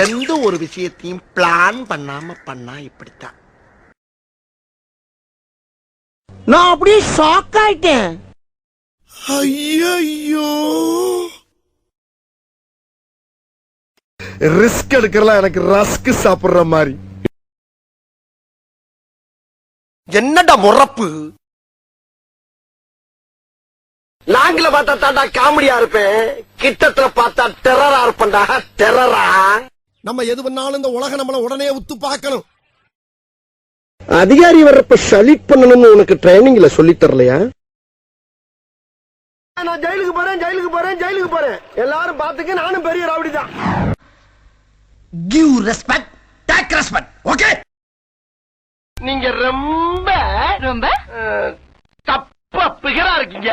எந்த ஒரு விஷயத்தையும் பிளான் பண்ணாம பண்ணா இப்படித்தான். நான் அப்படியே ஷாக் ஆயிட்டேன். ஐயோ, ரிஸ்க் எடுக்கலாம் எனக்கு ரஸ்க் சாப்பிடுற மாதிரி. என்னடா முறப்பு? லாங்கில பார்த்தா தாண்டா காமெடியா இருப்பேன், கிட்டத்துல பார்த்தா டெரரா இருப்பேன்டா. டெரரா. நம்ம எது பண்ணாலும் இந்த உலக நம்மள உடனே உத்து பார்க்கணும். அதிகாரி வர்றப்ப சலிட் பண்ணணும்னு உனக்கு ட்ரைனிங்ல சொல்லி தரலையா? நான் ஜெயிலுக்கு போறேன். எல்லாரும் பாத்துக்க, நானும் பெரிய ராவடி தான். Give respect, take respect. Okay? நீங்க ரொம்ப தப்பா பிகரா இருக்கீங்க.